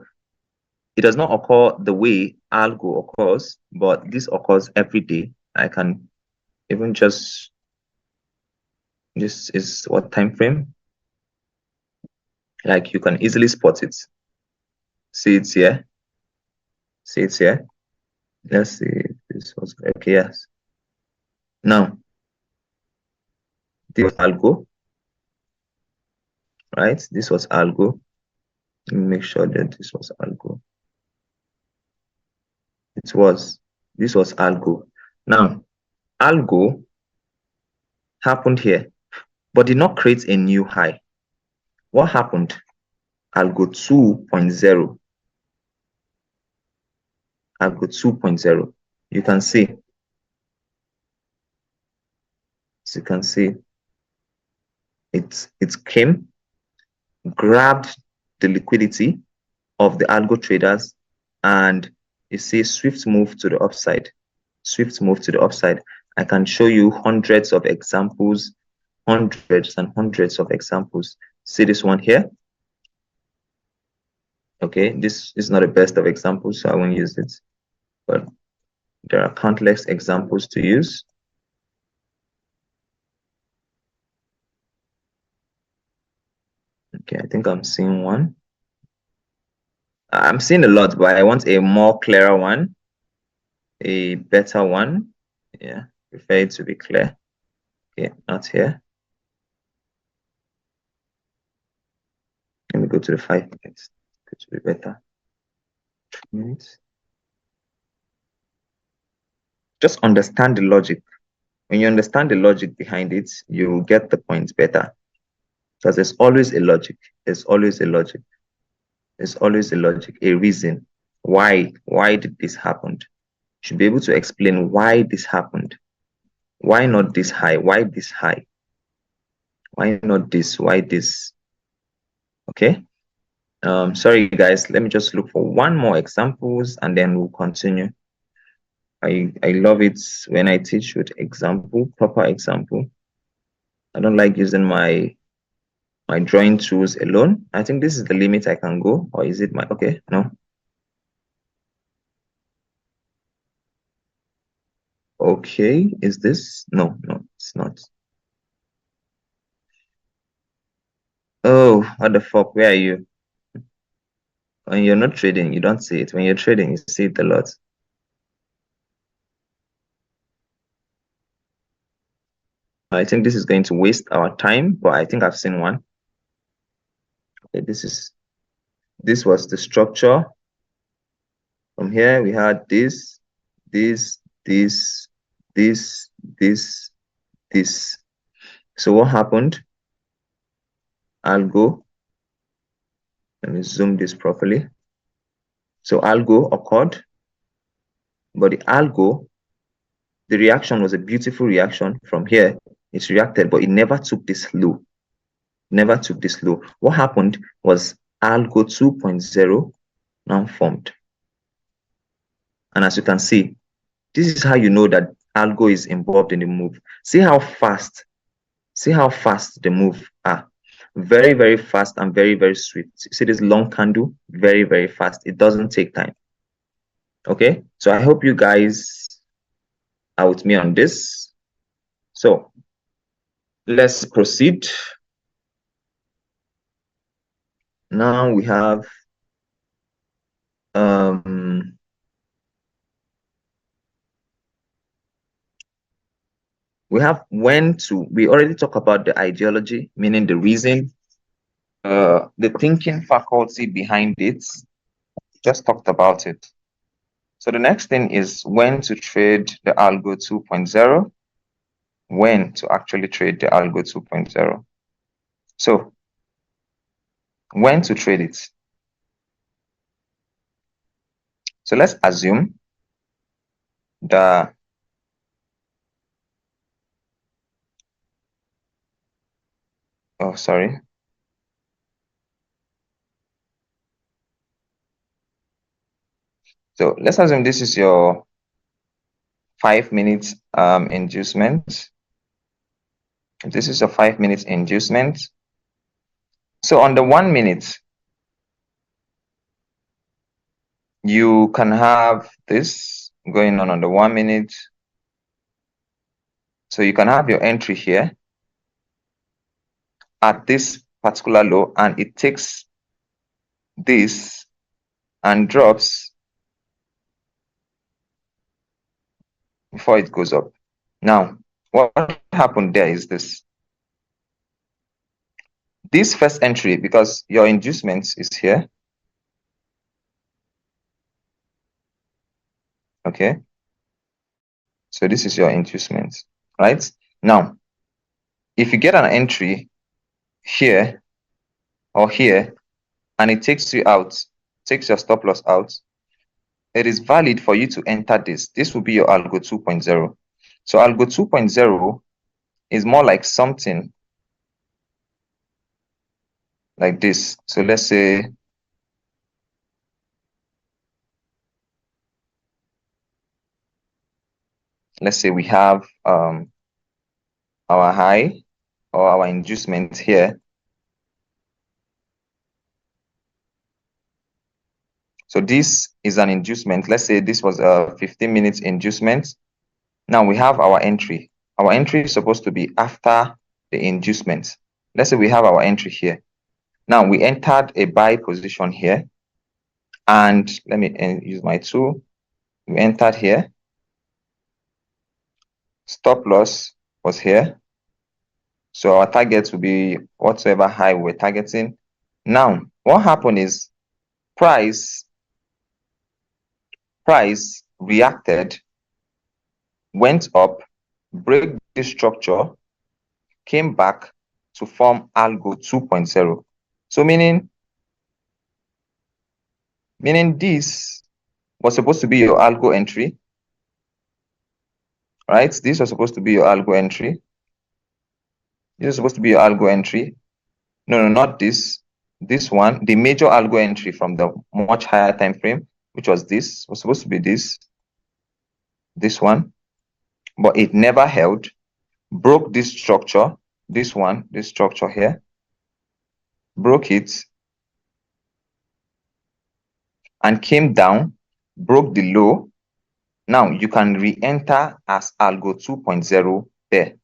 it does not occur the way algo occurs, but this occurs every day. I can even just, this is what time frame? Like you can easily spot it. See it here. See it here. Let's see. This was okay. Yes. Now, this was algo, right? This was algo. Let me make sure that this was algo. It was. This was algo. Now, algo happened here, but did not create a new high. What happened? Algo 2.0. Algo 2.0. You can see. As you can see, it came, grabbed the liquidity of the algo traders, and you see swift move to the upside. Swift move to the upside. I can show you hundreds of examples, hundreds and hundreds of examples. See this one here? Okay, this is not the best of examples, so I won't use it, but there are countless examples to use. Okay, I think I'm seeing one. I'm seeing a lot, but I want a more clearer one, a better one. Yeah, prefer it to be clear. Okay, not here. Let me go to the 5 minutes. It should be better. 2 minutes. Just understand the logic. When you understand the logic behind it, you get the point better. Because there's always a logic. There's always a logic. There's always a logic, a reason. Why did this happen? You should be able to explain why this happened. Why not this high? Why this high? Why not this? Why this? Okay. Sorry guys, let me just look for one more examples and then we'll continue. I love it when I teach with example, proper example. I don't like using my drawing tools alone. I think this is the limit I can go, or is it my, okay, no. Okay, is this? No, it's not. Oh, what the fuck, where are you? When you're not trading, you don't see it. When you're trading, you see it a lot. I think this is going to waste our time, but I think I've seen one. Okay, this was the structure. From here, we had this. So what happened? Algo. Let me zoom this properly. So algo occurred, but the algo, the reaction was a beautiful reaction. From here, it reacted, but it never took this low. Never took this low. What happened was algo 2.0 now formed. And as you can see, this is how you know that algo is involved in the move. See how fast the move are. Very, very fast and very, very swift. See this long candle? Very, very fast. It doesn't take time. Okay, so I hope you guys are with me on this. So let's proceed. Now we have when to, we already talked about the ideology, meaning the reason, the thinking faculty behind it, just talked about it. So the next thing is when to trade the Algo 2.0, when to actually trade the Algo 2.0. So when to trade it. So let's assume that sorry. So let's assume this is your 5 minutes inducement. This is a 5 minutes inducement. So on the 1 minute, you can have this going on the 1 minute. So you can have your entry here at this particular low, and it takes this and drops before it goes up. Now, what happened there is this. This first entry, because your inducement is here. Okay. So this is your inducement, right? Now, if you get an entry here or here, and it takes you out, takes your stop loss out, it is valid for you to enter this. This will be your Algo 2.0. So Algo 2.0 is more like something like this. So let's say we have our high or our inducement here. So this is an inducement. Let's say this was a 15 minutes inducement. Now we have our entry. Our entry is supposed to be after the inducement. Let's say we have our entry here. Now we entered a buy position here. And let me use my tool. We entered here. Stop loss was here. So our target will be whatever high we're targeting. Now, what happened is price reacted, went up, break this structure, came back to form Algo 2.0. So meaning this was supposed to be your Algo entry, right? This was supposed to be your Algo entry. This is supposed to be your Algo entry. No, not this. This one, the major Algo entry from the much higher time frame, which was this, was supposed to be this one, but it never held, broke this structure, this structure here, broke it, and came down, broke the low. Now you can re-enter as Algo 2.0 there.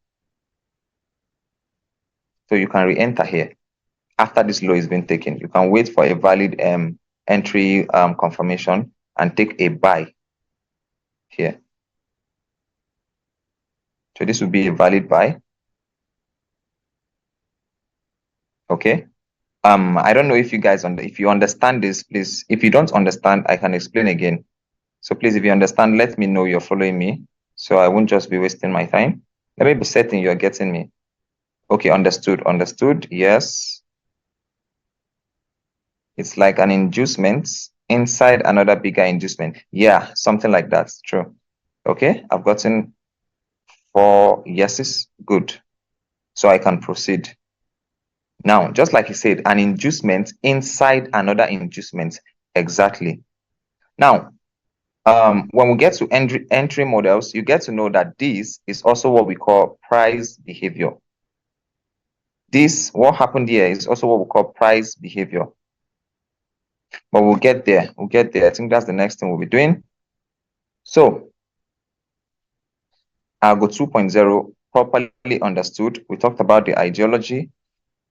So you can re-enter here after this low is been taken. You can wait for a valid entry confirmation and take a buy here. So this will be a valid buy. Okay. I don't know if you guys if you understand this, please. If you don't understand, I can explain again. So please, if you understand, let me know you're following me, so I won't just be wasting my time. Let me be certain you're getting me. Okay, understood. Yes. It's like an inducement inside another bigger inducement. Yeah, something like that. True. Okay, I've gotten 4 yeses. Good. So I can proceed. Now, just like he said, an inducement inside another inducement. Exactly. Now, when we get to entry models, you get to know that this is also what we call price behavior. What happened here is also what we call price behavior. But we'll get there. I think that's the next thing we'll be doing. So Algo 2.0 properly understood. We talked about the ideology.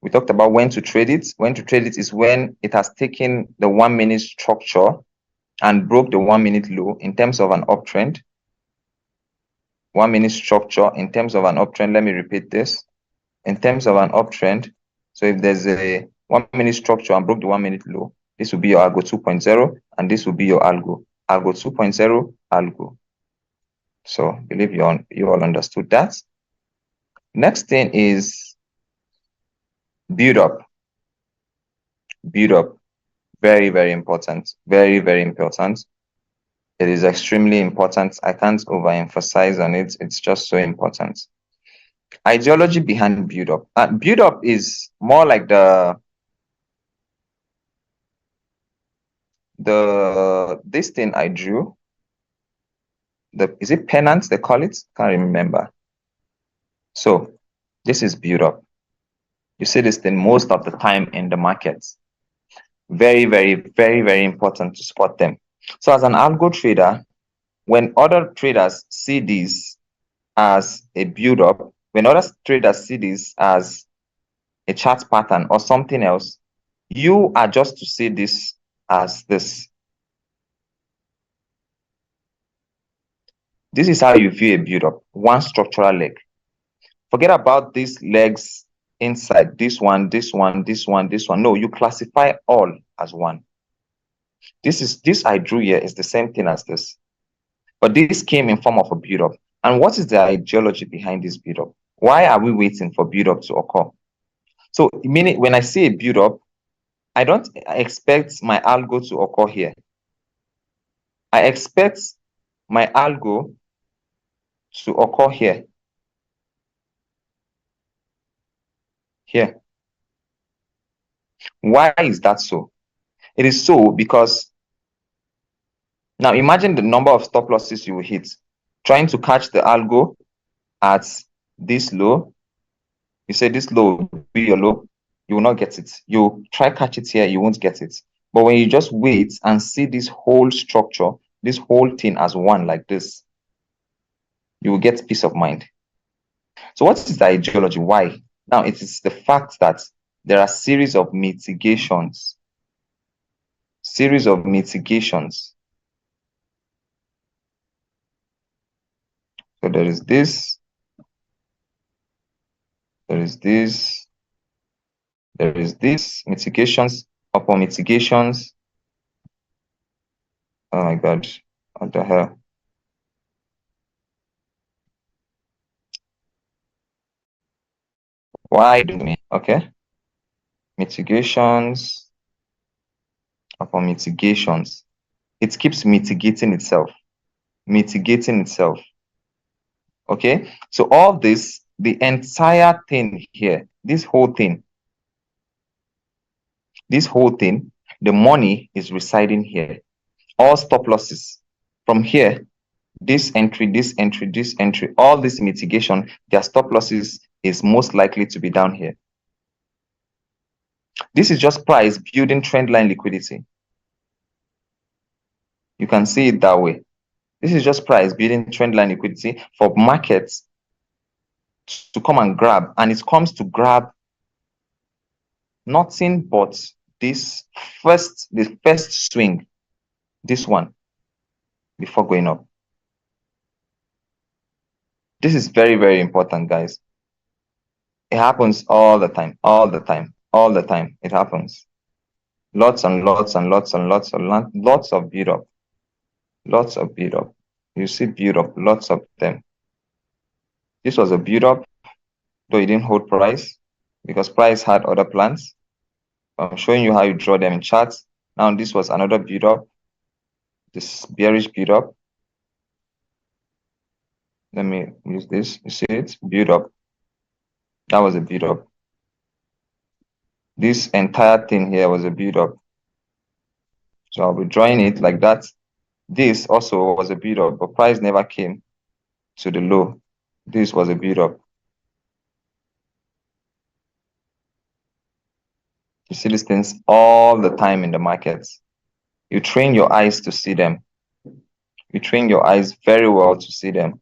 We talked about when to trade it. When to trade it is when it has taken the 1 minute structure and broke the 1 minute low in terms of an uptrend. 1 minute structure in terms of an uptrend. Let me repeat this. In terms of an uptrend, so if there's a 1 minute structure and broke the 1 minute low, this will be your Algo 2.0 and this will be your Algo. Algo 2.0, Algo. So I believe you all understood that. Next thing is build up. Build up. Very, very important. Very, very important. It is extremely important. I can't overemphasize on it. It's just so important. Ideology behind build up. Build up is more like this thing I drew. Is it pennant they call it? Can't remember. So this is build up. You see this thing most of the time in the markets. Very, very, very, very important to spot them. So as an algo trader, when other traders see this as a build up, when other traders see this as a chart pattern or something else, you are just to see this as this. This is how you view a build up, one structural leg. Forget about these legs inside, this one, this one, this one, this one. No, you classify all as one. This I drew here is the same thing as this, but this came in form of a build up. And what is the ideology behind this build up? Why are we waiting for build up to occur? So meaning when I see a build up, I don't expect my algo to occur here. I expect my algo to occur here. Here. Why is that so? It is so because now imagine the number of stop losses you will hit trying to catch the algo at this low. You say this low will be your low, you will not get it. You try catch it here, you won't get it. But when you just wait and see this whole structure, this whole thing as one like this, you will get peace of mind. So what is the ideology? Why? Now it is the fact that there are series of mitigations. Series of mitigations. So there is this, there is this, there is this, mitigations upon mitigations. Oh my God, what the hell? Why do me? Okay. Mitigations upon mitigations. It keeps mitigating itself. Mitigating itself. Okay. So all this, the entire thing here, this whole thing, the money is residing here. All stop losses from here, this entry, this entry, this entry, all this mitigation, their stop losses is most likely to be down here. This is just price building trendline liquidity. You can see it that way. This is just price building trendline liquidity for markets to come and grab, and it comes to grab nothing but the first swing, this one, before going up. This is very, very important, guys. It happens all the time, all the time, all the time. It happens. Lots and lots and lots and lots and lots of build up. Lots of build up. You see build up, lots of them. This was a build up, though it didn't hold price because price had other plans. I'm showing you how you draw them in charts. Now this was another build up, this bearish build up. Let me use this. You see it? Build up. That was a build up. This entire thing here was a build up. So I'll be drawing it like that. This also was a build up, but price never came to the low. This was a build up. You see these things all the time in the markets. You train your eyes to see them. You train your eyes very well to see them.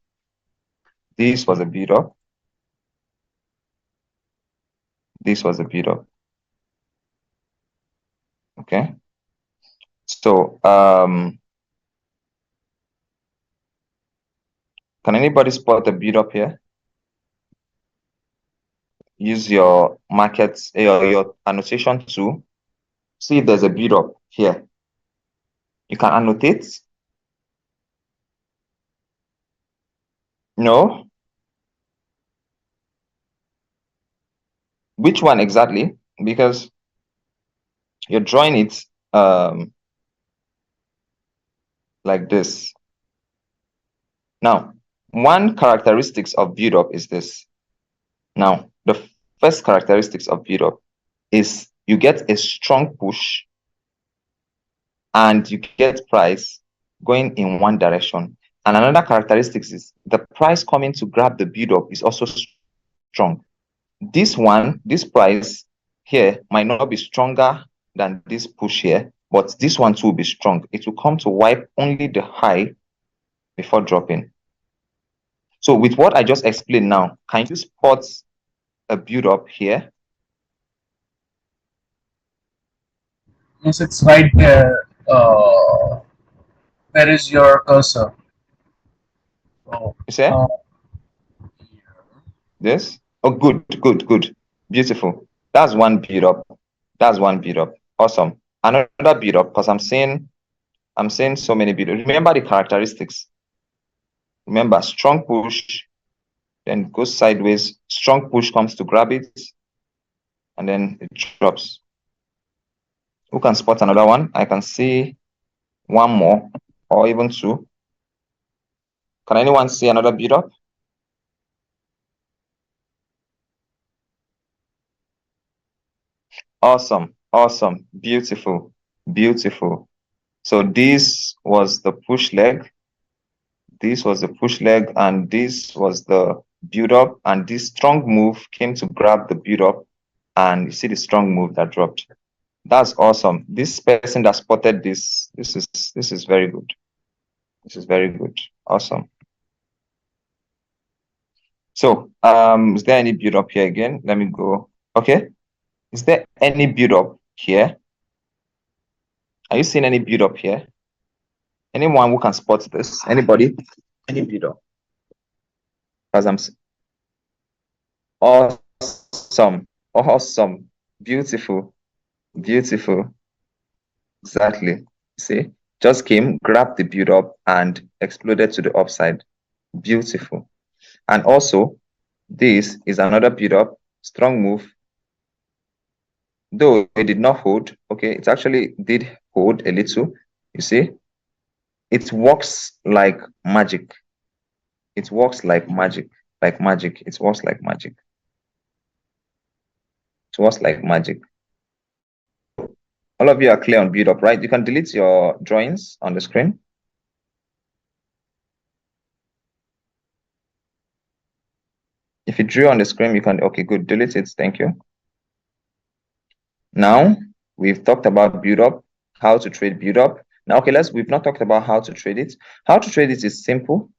This was a build up. This was a build up. Okay. So can anybody spot the build up here? Use your markets, your annotation tool. See if there's a build up here. You can annotate. No. Which one exactly? Because you're drawing it like this. Now, one characteristics of build up is this. Now, the first characteristics of build up is you get a strong push and you get price going in one direction. And another characteristics is the price coming to grab the build up is also strong. This price here might not be stronger than this push here, but this one too will be strong. It will come to wipe only the high before dropping. So with what I just explained now, can you spot a build up here? Yes, it's right there. Where is your cursor? So, You see? This? Oh, good. Beautiful. That's one build up. Awesome. Another build up, because I'm seeing so many build ups. Remember the characteristics. Remember, strong push, then goes sideways. Strong push comes to grab it, and then it drops. Who can spot another one? I can see one more, or even two. Can anyone see another build up? Awesome. Beautiful. So this was the push leg. This was the push leg, and this was the build up, and this strong move came to grab the build up, and you see the strong move that dropped. That's awesome. This person that spotted this is very good. This is very good. Awesome. So is there any build up here again? Let me go. Okay. Is there any build up here? Are you seeing any build up here? Anyone who can spot this? Anybody? Any build up? Because I'm awesome, beautiful. Exactly. See, just came, grabbed the build up, and exploded to the upside. Beautiful. And also, this is another build up, strong move. Though it did not hold, okay, it actually did hold a little. You see, it works like magic. It works like magic. It works like magic. It works like magic. All of you are clear on build up, right? You can delete your drawings on the screen. If you drew on the screen, you can, okay, good, delete it, thank you. Now, we've talked about build up, how to trade build up. Now, okay, we've not talked about how to trade it. How to trade it is simple.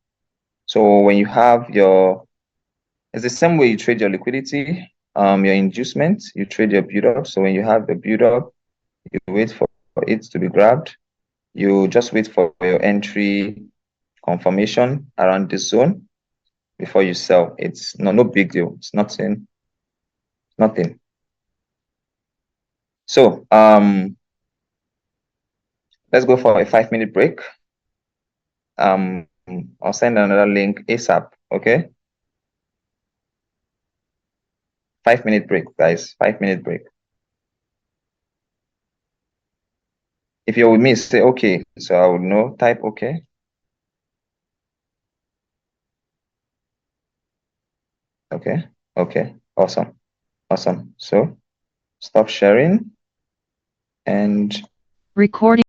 So when you have it's the same way you trade your liquidity, your inducement, you trade your build up. So when you have the build up, you wait for it to be grabbed. You just wait for your entry confirmation around this zone before you sell. It's no big deal. It's nothing. So let's go for a 5-minute break. I'll send another link ASAP. Okay. 5-minute break, guys. 5-minute break. If you're with me, say okay. So I would know. Type okay. Okay. Awesome. So stop sharing and recording.